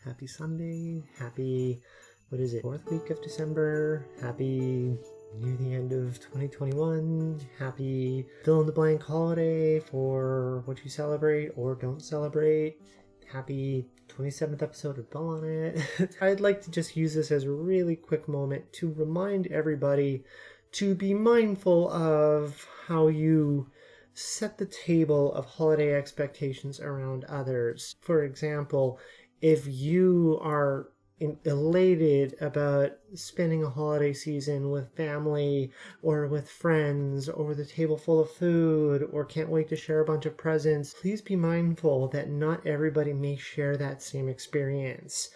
Happy Sunday. Happy, fourth week of December. Happy near the end of 2021. Happy fill in the blank holiday for what you celebrate or don't celebrate. Happy 27th episode of Dwhell On It. I'd like to just use this as a really quick moment to remind everybody to be mindful of how you set the table of holiday expectations around others. For example, if you are elated about spending a holiday season with family or with friends or with a table full of food or can't wait to share a bunch of presents, please be mindful that not everybody may share that same experience.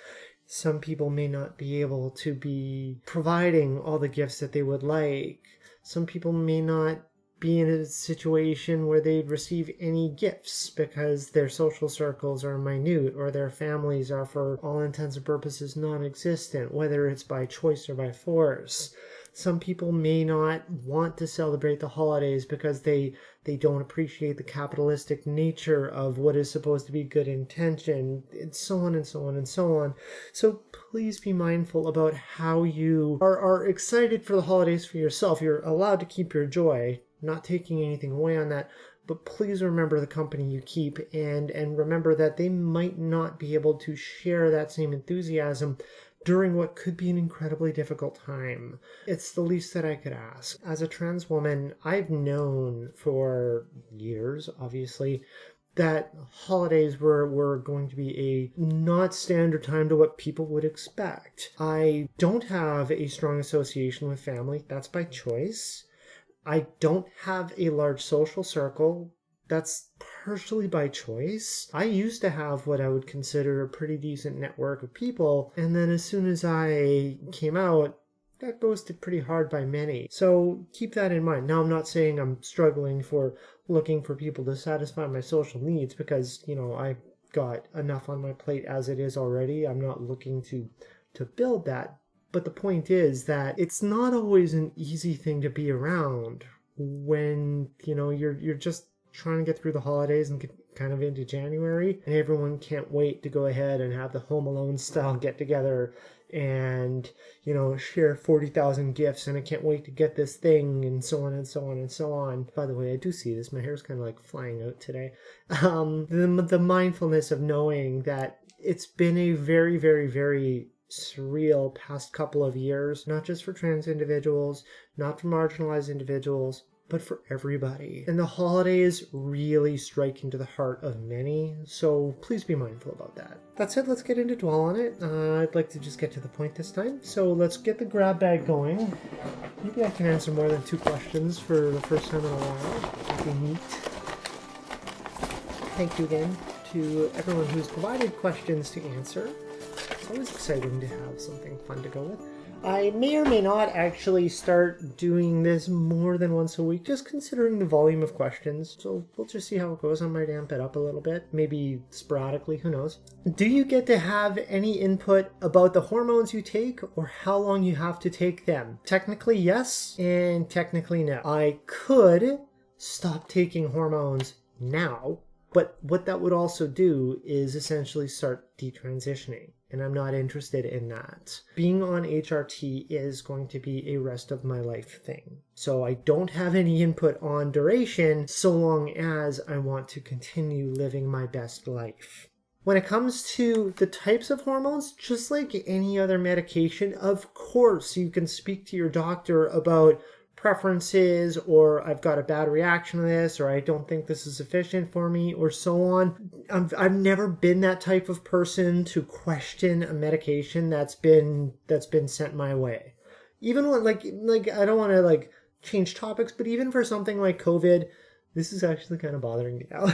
Some people may not be able to be providing all the gifts that they would like. Some people may not be in a situation where they'd receive any gifts because their social circles are minute or their families are, for all intents and purposes, non-existent, whether it's by choice or by force. Some people may not want to celebrate the holidays because they don't appreciate the capitalistic nature of what is supposed to be good intention, and so on and so on and so on. So please be mindful about how you are excited for the holidays for yourself. You're allowed to keep your joy, not taking anything away on that, but please remember the company you keep and remember that they might not be able to share that same enthusiasm during what could be an incredibly difficult time. It's the least that I could ask. As a trans woman, I've known for years, obviously, that holidays were going to be a not standard time to what people would expect. I don't have a strong association with family. That's by choice. I don't have a large social circle. That's partially by choice. I used to have what I would consider a pretty decent network of people, and then as soon as I came out, that ghosted pretty hard by many. So keep that in mind. Now, I'm not saying I'm struggling for looking for people to satisfy my social needs because, I've got enough on my plate as it is already. I'm not looking to build that. But the point is that it's not always an easy thing to be around when, you're just trying to get through the holidays and get kind of into January, and everyone can't wait to go ahead and have the Home Alone style get together and, share 40,000 gifts, and I can't wait to get this thing, and so on and so on and so on. By the way, I do see this. My hair's kind of like flying out today. The mindfulness of knowing that it's been a very, very, very surreal past couple of years, not just for trans individuals, not for marginalized individuals, but for everybody. And the holidays really strike into the heart of many, so please be mindful about that. That said, let's get into Dwhell On It. I'd like to just get to the point this time, so let's get the grab bag going. Maybe I can answer more than 2 questions for the first time in a while. That'd be neat. Thank you again to everyone who's provided questions to answer. It's always exciting to have something fun to go with. I may or may not actually start doing this more than once a week, just considering the volume of questions. So we'll just see how it goes. I might amp it up a little bit, maybe sporadically, who knows. Do you get to have any input about the hormones you take or how long you have to take them? Technically, yes, and technically, no. I could stop taking hormones now, but what that would also do is essentially start detransitioning. And I'm not interested in that. Being on HRT is going to be a rest of my life thing. So I don't have any input on duration so long as I want to continue living my best life. When it comes to the types of hormones, just like any other medication, of course you can speak to your doctor about preferences, or I've got a bad reaction to this, or I don't think this is sufficient for me, or so on. I've never been that type of person to question a medication that's been sent my way. Even when like I don't want to change topics, but even for something like COVID, this is actually kind of bothering me now.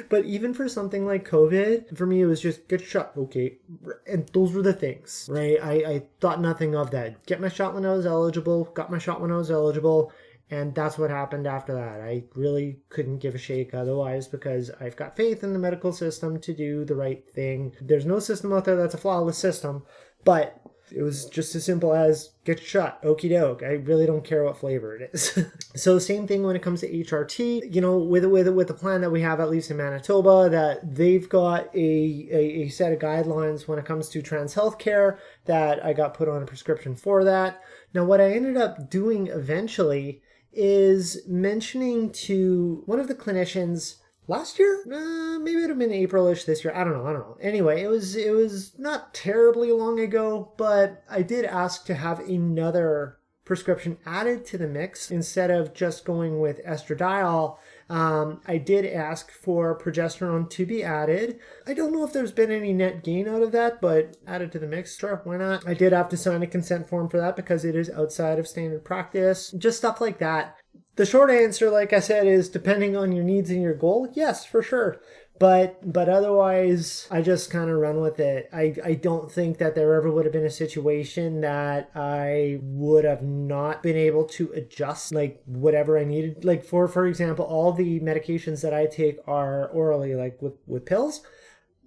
But even for something like COVID, for me, it was just get shot. Okay. And those were the things, right? I thought nothing of that. Get my shot when I was eligible, got my shot when I was eligible. And that's what happened after that. I really couldn't give a shake otherwise because I've got faith in the medical system to do the right thing. There's no system out there that's a flawless system, but It was just as simple as get your shot. Okie doke. I really don't care what flavor it is. So same thing when it comes to HRT. With the plan that we have, at least in Manitoba, that they've got a set of guidelines when it comes to trans healthcare, that I got put on a prescription for that. Now, what I ended up doing eventually is mentioning to one of the clinicians last year, maybe it would have been April-ish this year. I don't know. Anyway, it was not terribly long ago, but I did ask to have another prescription added to the mix instead of just going with estradiol. I did ask for progesterone to be added. I don't know if there's been any net gain out of that, but added to the mix, sure, why not? I did have to sign a consent form for that because it is outside of standard practice. Just stuff like that. The short answer, like I said, is depending on your needs and your goal, yes, for sure. But otherwise, I just kind of run with it. I don't think that there ever would have been a situation that I would have not been able to adjust, like, whatever I needed. Like, for example, all the medications that I take are orally, like with pills.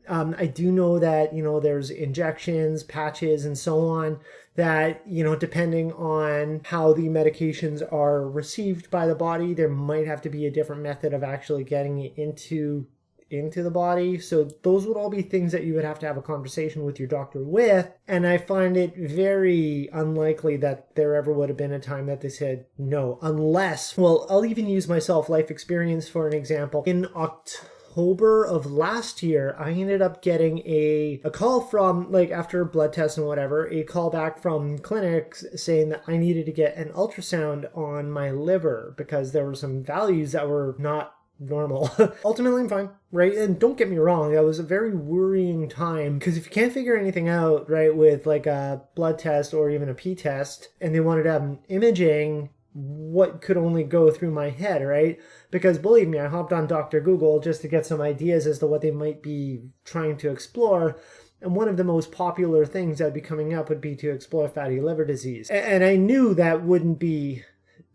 I do know that, there's injections, patches, and so on that, depending on how the medications are received by the body, there might have to be a different method of actually getting it into the body. So those would all be things that you would have to have a conversation with your doctor with. And I find it very unlikely that there ever would have been a time that they said no, unless, well, I'll even use myself life experience for an example. In October of last year, I ended up getting a call from, like, after blood tests and whatever, a call back from clinics saying that I needed to get an ultrasound on my liver because there were some values that were not normal. Ultimately, I'm fine, right? And don't get me wrong, that was a very worrying time because if you can't figure anything out, right, with like a blood test or even a P test, and they wanted to have an imaging, what could only go through my head, right? Because believe me, I hopped on Dr. Google just to get some ideas as to what they might be trying to explore. And one of the most popular things that would be coming up would be to explore fatty liver disease. And I knew that wouldn't be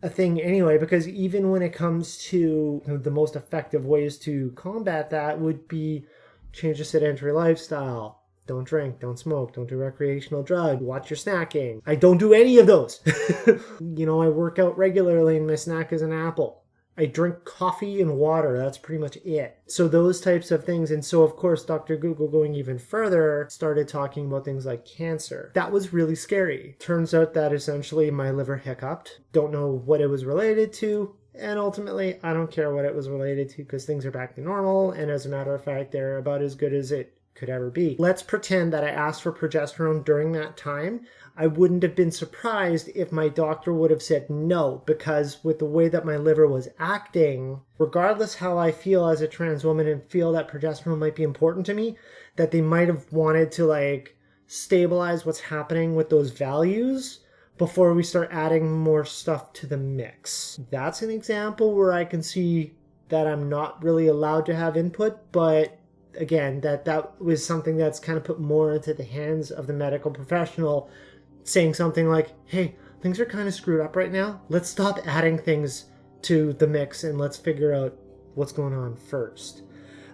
a thing anyway, because even when it comes to the most effective ways to combat that would be change a sedentary lifestyle. Don't drink, don't smoke, don't do recreational drugs, watch your snacking. I don't do any of those. I work out regularly and my snack is an apple. I drink coffee and water. That's pretty much it. So those types of things. And so, of course, Dr. Google, going even further, started talking about things like cancer. That was really scary. Turns out that essentially my liver hiccuped. Don't know what it was related to. And ultimately, I don't care what it was related to because things are back to normal. And as a matter of fact, they're about as good as it could ever be. Let's pretend that I asked for progesterone during that time. I wouldn't have been surprised if my doctor would have said no, because with the way that my liver was acting, regardless how I feel as a trans woman and feel that progesterone might be important to me, that they might have wanted to stabilize what's happening with those values before we start adding more stuff to the mix. That's an example where I can see that I'm not really allowed to have input, but again, that was something that's kind of put more into the hands of the medical professional, saying something like, hey, things are kind of screwed up right now. Let's stop adding things to the mix and let's figure out what's going on first.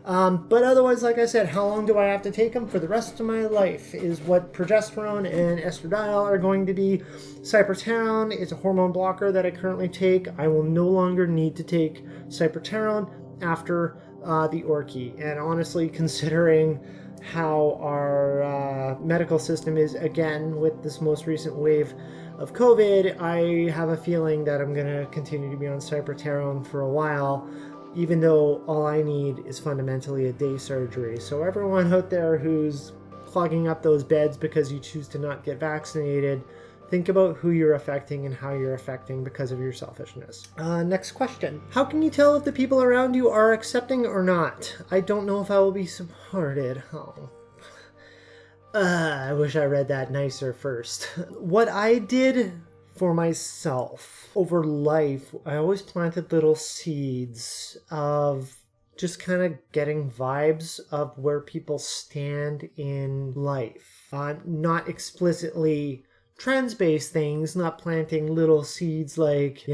But otherwise, like I said, how long do I have to take them? For the rest of my life is what progesterone and estradiol are going to be. Cyperterone is a hormone blocker that I currently take. I will no longer need to take cyperterone after the Orky. And honestly, considering how our medical system is, again, with this most recent wave of COVID, I have a feeling that I'm going to continue to be on cyperterone for a while, even though all I need is fundamentally a day surgery. So everyone out there who's clogging up those beds because you choose to not get vaccinated, think about who you're affecting and how you're affecting because of your selfishness. Next question. How can you tell if the people around you are accepting or not? I don't know if I will be supported. Oh. I wish I read that nicer first. What I did for myself over life, I always planted little seeds of just kind of getting vibes of where people stand in life. Not explicitly trans-based things, not planting little seeds like,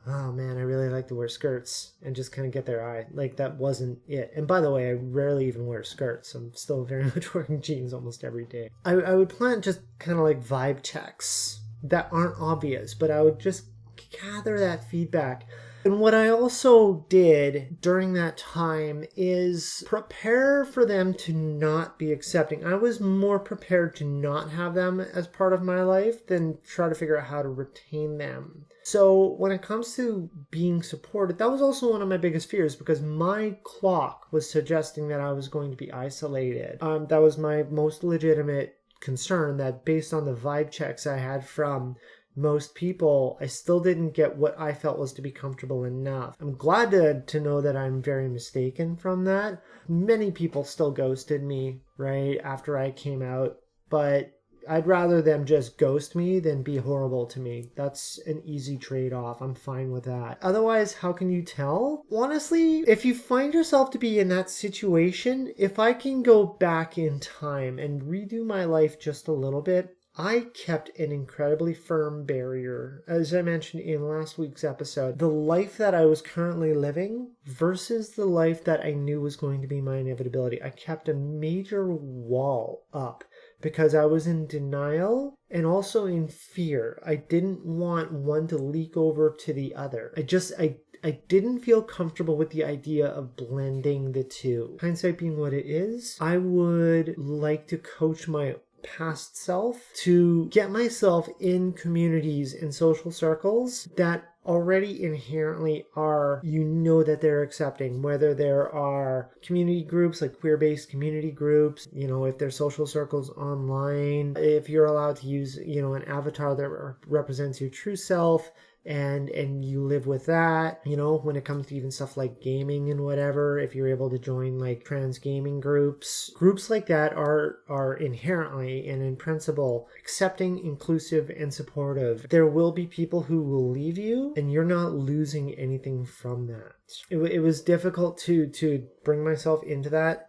oh man, I really like to wear skirts and just kind of get their eye. Like that wasn't it. And by the way, I rarely even wear skirts. I'm still very much wearing jeans almost every day. I would plan just kind of like vibe checks that aren't obvious, but I would just gather that feedback. And what I also did during that time is prepare for them to not be accepting. I was more prepared to not have them as part of my life than try to figure out how to retain them. So when it comes to being supported, that was also one of my biggest fears because my clock was suggesting that I was going to be isolated. That was my most legitimate concern, that based on the vibe checks I had from most people, I still didn't get what I felt was to be comfortable enough. I'm glad to know that I'm very mistaken from that. Many people still ghosted me, right, after I came out, but I'd rather them just ghost me than be horrible to me. That's an easy trade-off. I'm fine with that. Otherwise, how can you tell? Honestly, if you find yourself to be in that situation, if I can go back in time and redo my life just a little bit, I kept an incredibly firm barrier. As I mentioned in last week's episode, the life that I was currently living versus the life that I knew was going to be my inevitability. I kept a major wall up because I was in denial and also in fear. I didn't want one to leak over to the other. I didn't feel comfortable with the idea of blending the two. Hindsight being what it is, I would like to coach my past self to get myself in communities and social circles that already inherently are, that they're accepting, whether there are community groups like queer-based community groups, if there's social circles online, if you're allowed to use, an avatar that represents your true self, and you live with that, when it comes to even stuff like gaming and whatever, if you're able to join like trans gaming groups like that are inherently and in principle accepting, inclusive, and supportive. There will be people who will leave you, and you're not losing anything from that. It was difficult to bring myself into that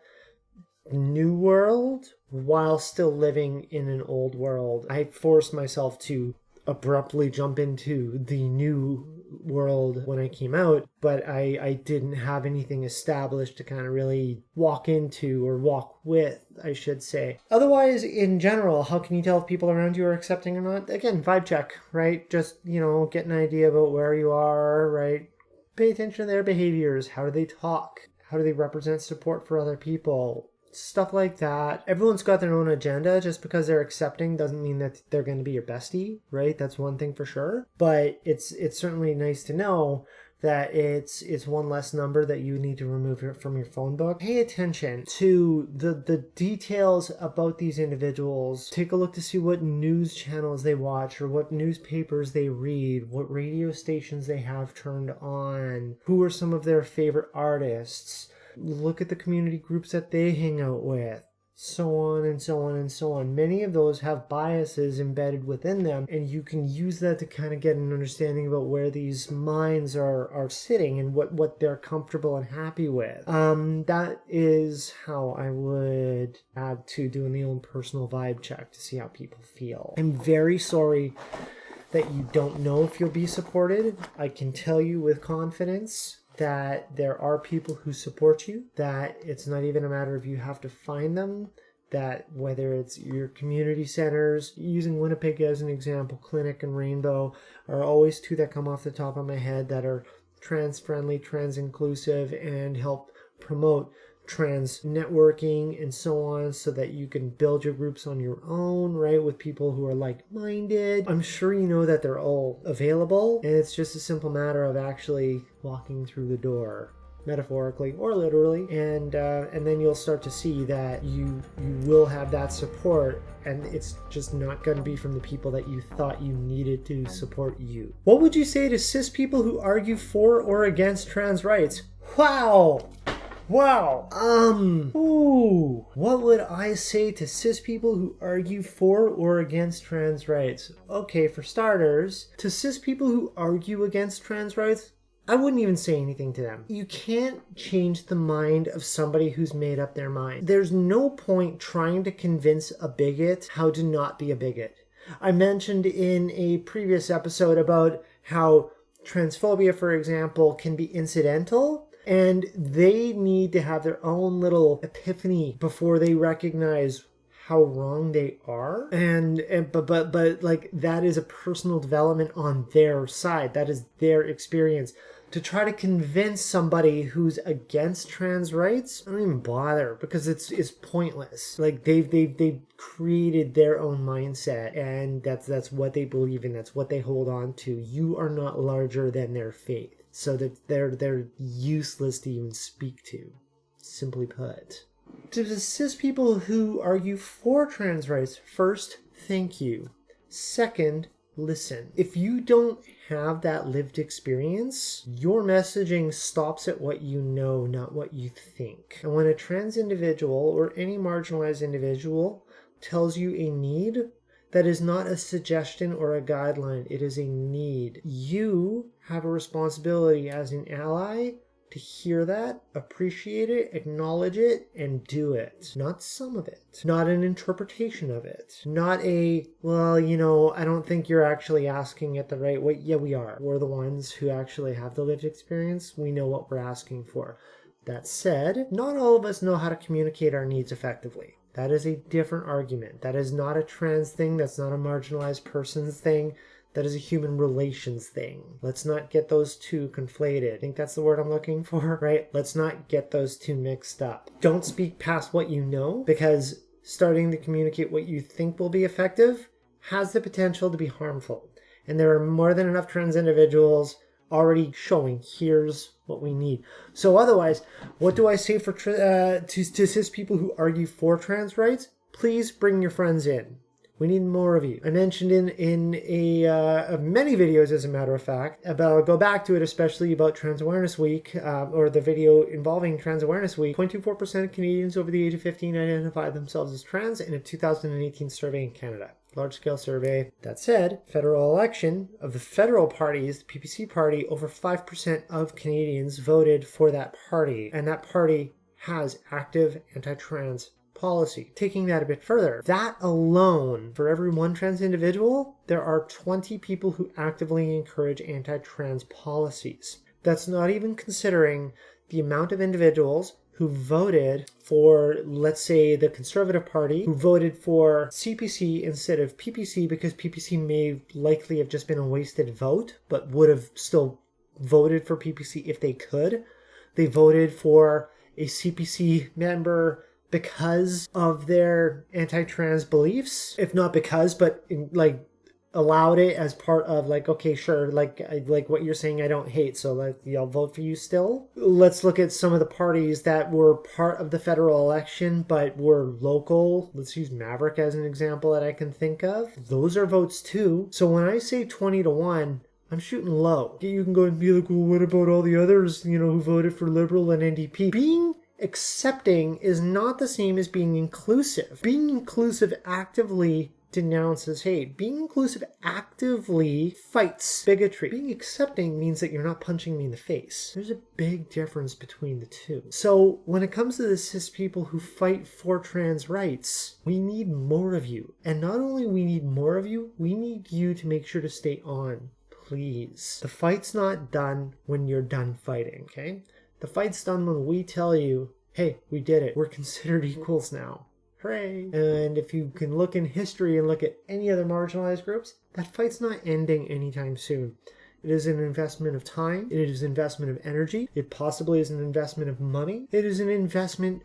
new world while still living in an old world. I forced myself to abruptly jump into the new world when I came out, but I didn't have anything established to kind of really walk into or walk with, I should say. Otherwise, in general, how can you tell if people around you are accepting or not? Again, vibe check, right? Just, get an idea about where you are, right? Pay attention to their behaviors. How do they talk? How do they represent support for other people? Stuff like that. Everyone's got their own agenda. Just because they're accepting doesn't mean that they're going to be your bestie, right? That's one thing for sure. But it's certainly nice to know that it's one less number that you need to remove from your phone book. Pay attention to the details about these individuals. Take a look to see what news channels they watch or what newspapers they read, what radio stations they have turned on, who are some of their favorite artists. Look at the community groups that they hang out with, so on and so on and so on. Many of those have biases embedded within them, and you can use that to kind of get an understanding about where these minds are sitting and what they're comfortable and happy with. That is how I would add to doing the own personal vibe check to see how people feel. I'm very sorry that you don't know if you'll be supported. I can tell you with confidence that there are people who support you, that it's not even a matter of you have to find them, that whether it's your community centers, using Winnipeg as an example, Clinic and Rainbow are always two that come off the top of my head that are trans-friendly, trans-inclusive, and help promote trans networking and so on, so that you can build your groups on your own, right, with people who are like-minded. I'm sure you know that they're all available, and it's just a simple matter of actually walking through the door, metaphorically or literally, and then you'll start to see that you will have that support, and it's just not going to be from the people that you thought you needed to support you. What would you say to cis people who argue for or against trans rights? Wow! What would I say to cis people who argue for or against trans rights? Okay, for starters, to cis people who argue against trans rights, I wouldn't even say anything to them. You can't change the mind of somebody who's made up their mind. There's no point trying to convince a bigot how to not be a bigot. I mentioned in a previous episode about how transphobia, for example, can be incidental, and they need to have their own little epiphany before they recognize how wrong they are. But like, that is a personal development on their side. That is their experience. To try to convince somebody who's against trans rights, I don't even bother, because it's pointless. Like, they've created their own mindset, and that's what they believe in. That's what they hold on to. You are not larger than their faith, so that they're useless to even speak to. Simply put. To the cis people who argue for trans rights, first, thank you. Second, listen. If you don't have that lived experience, your messaging stops at what you know, not what you think. And when a trans individual or any marginalized individual tells you a need, that is not a suggestion or a guideline. It is a need. You have a responsibility as an ally to hear that, appreciate it, acknowledge it, and do it. Not some of it. Not an interpretation of it. Not a, well, I don't think you're actually asking it the right way. Yeah, we are. We're the ones who actually have the lived experience. We know what we're asking for. That said, not all of us know how to communicate our needs effectively. That is a different argument. That is not a trans thing. That's not a marginalized person's thing. That is a human relations thing. Let's not get those two conflated. I think that's the word I'm looking for, right? Let's not get those two mixed up. Don't speak past what you know, because starting to communicate what you think will be effective has the potential to be harmful. And there are more than enough trans individuals already showing, here's what we need. So otherwise, what do I say for to cis people who argue for trans rights? Please bring your friends in. We need more of you. I mentioned in many videos, as a matter of fact, but I'll go back to it, especially about Trans Awareness Week, or the video involving Trans Awareness Week. 0.24% of Canadians over the age of 15 identify themselves as trans in a 2018 survey in Canada. Large-scale survey. That said, federal election of the federal parties, the PPC party, over 5% of Canadians voted for that party, and that party has active anti-trans policy. Taking that a bit further, that alone, for every one trans individual, there are 20 people who actively encourage anti-trans policies. That's not even considering the amount of individuals who voted for, let's say, the Conservative Party, who voted for CPC instead of PPC because PPC may likely have just been a wasted vote, but would have still voted for PPC if they could. They voted for a CPC member because of their anti-trans beliefs, if not because, but allowed it as part of, okay, sure, like what you're saying, I don't hate, so I'll vote for you still. Let's look at some of the parties that were part of the federal election but were local. Let's use Maverick as an example that I can think of. Those are votes too. So when I say 20-1, I'm shooting low. You can go and be like, well, what about all the others, who voted for Liberal and NDP? Being accepting is not the same as being inclusive. Being inclusive actively denounces hate. Being inclusive actively fights bigotry. Being accepting means that you're not punching me in the face. There's a big difference between the two. So when it comes to the cis people who fight for trans rights, we need more of you. And not only we need more of you, we need you to make sure to stay on. Please. The fight's not done when you're done fighting, okay? The fight's done when we tell you, hey, we did it. We're considered equals now. Hooray. And if you can look in history and look at any other marginalized groups, that fight's not ending anytime soon. It is an investment of time. It is an investment of energy. It possibly is an investment of money. It is an investment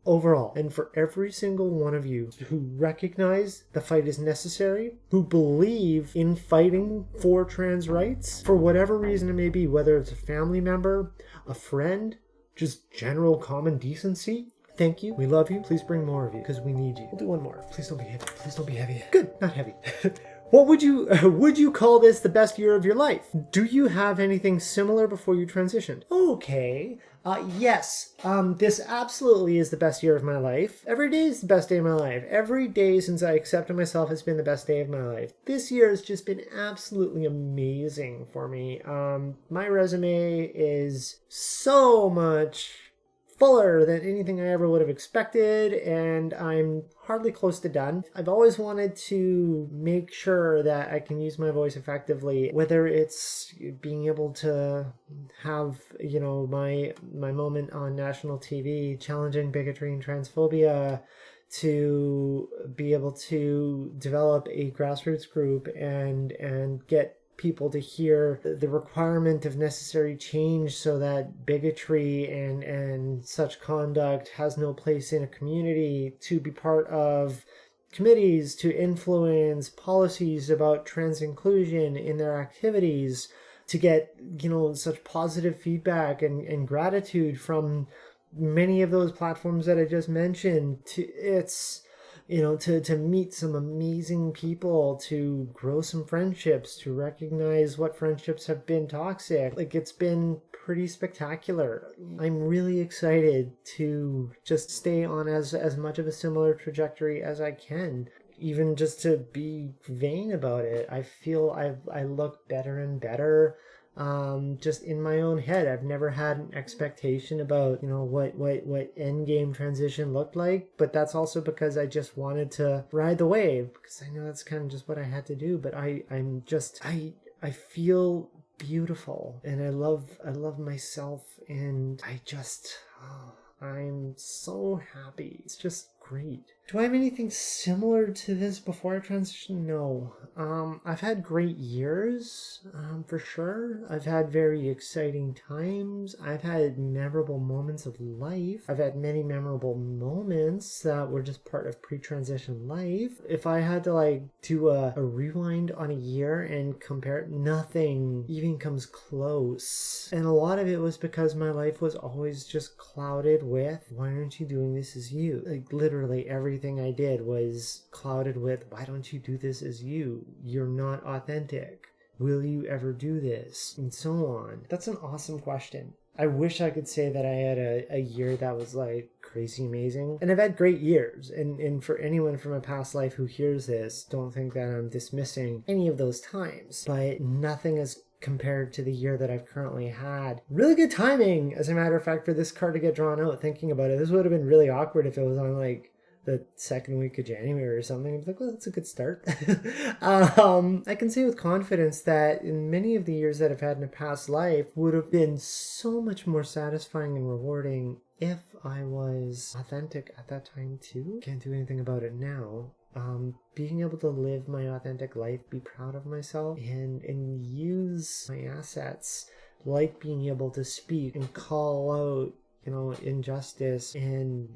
overall. And for every single one of you who recognize the fight is necessary, who believe in fighting for trans rights, for whatever reason it may be, whether it's a family member, a friend, just general common decency, thank you. We love you. Please bring more of you because we need you. We'll do one more. Please don't be heavy. Please don't be heavy. Good. Not heavy. What would you call this the best year of your life? Do you have anything similar before you transitioned? Okay. Yes. This absolutely is the best year of my life. Every day is the best day of my life. Every day since I accepted myself has been the best day of my life. This year has just been absolutely amazing for me. My resume is so much fuller than anything I ever would have expected, and I'm hardly close to done. I've always wanted to make sure that I can use my voice effectively, whether it's being able to have, my moment on national TV challenging bigotry and transphobia, to be able to develop a grassroots group and get people to hear the requirement of necessary change so that bigotry and such conduct has no place in a community, to be part of committees to influence policies about trans inclusion in their activities, to get such positive feedback and gratitude from many of those platforms that I just mentioned. To meet some amazing people, to grow some friendships, to recognize what friendships have been toxic. It's been pretty spectacular. I'm really excited to just stay on as much of a similar trajectory as I can. Even just to be vain about it. I feel I look better and better. Just in my own head, I've never had an expectation about what end game transition looked like, but that's also because I just wanted to ride the wave, because I know that's kind of just what I had to do. But I feel beautiful, and I love myself, and I'm so happy. It's just great. Do I have anything similar to this before I transition? No. I've had great years, for sure. I've had very exciting times. I've had memorable moments of life. I've had many memorable moments that were just part of pre-transition life. If I had to do a rewind on a year and compare, nothing even comes close. And a lot of it was because my life was always just clouded with, why aren't you doing this as you? Literally everything I did was clouded with, why don't you do this as you? You're not authentic. Will you ever do this? And so on. That's an awesome question. I wish I could say that I had a year that was crazy amazing. And I've had great years. And for anyone from a past life who hears this, don't think that I'm dismissing any of those times. But nothing is compared to the year that I've currently had. Really good timing, as a matter of fact, for this card to get drawn out. Thinking about it, this would have been really awkward if it was on the second week of January or something. I'd be well, that's a good start. I can say with confidence that in many of the years that I've had in a past life would have been so much more satisfying and rewarding if I was authentic at that time too. Can't do anything about it now. Being able to live my authentic life, be proud of myself, and use my assets, like being able to speak and call out injustice, and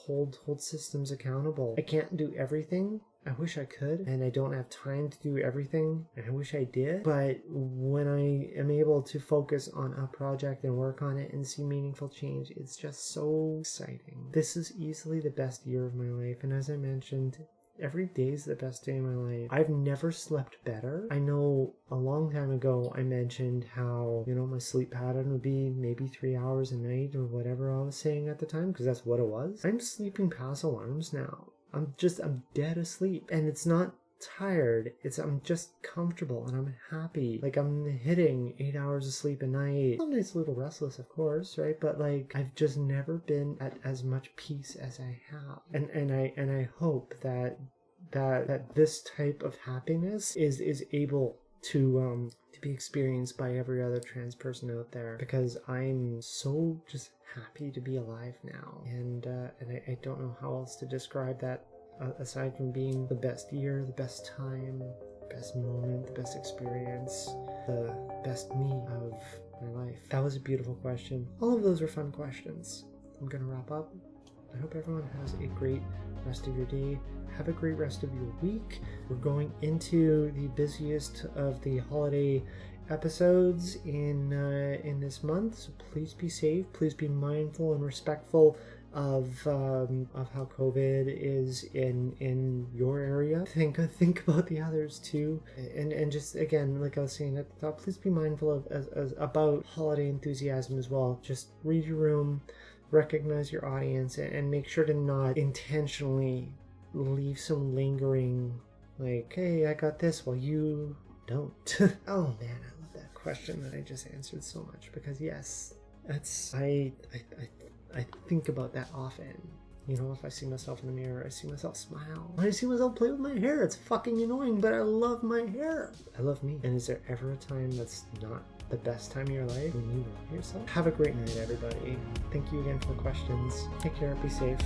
hold systems accountable. I can't do everything. I wish I could, and I don't have time to do everything, and I wish I did. But when I am able to focus on a project and work on it and see meaningful change, it's just so exciting. This is easily the best year of my life, and as I mentioned, every day is the best day of my life. I've never slept better. I know a long time ago I mentioned how, my sleep pattern would be maybe 3 hours a night or whatever I was saying at the time, because that's what it was. I'm sleeping past alarms now. I'm dead asleep. And it's not tired. I'm just comfortable and I'm happy. I'm hitting 8 hours of sleep a night. Some nights a little restless, of course, right? But I've just never been at as much peace as I have. And I hope that this type of happiness is able to be experienced by every other trans person out there, because I'm so just happy to be alive now. And I don't know how else to describe that. Aside from being the best year, the best time, best moment, the best experience, the best me of my life. That was a beautiful question. All of those were fun questions. I'm gonna wrap up. I hope everyone has a great rest of your day. Have a great rest of your week. We're going into the busiest of the holiday episodes in this month, so please be safe. Please be mindful and respectful of how COVID is in your area. Think about the others too, and just again, like I was saying at the top, please be mindful about holiday enthusiasm as well. Just read your room, recognize your audience, and make sure to not intentionally leave some lingering hey, I got this while you don't. Oh man, I love that question that I just answered so much, because yes, that's I think about that often. You know, if I see myself in the mirror, I see myself smile. When I see myself play with my hair, it's fucking annoying, but I love my hair. I love me. And is there ever a time that's not the best time of your life when you love yourself? Have a great night, everybody. Thank you again for the questions. Take care. Be safe.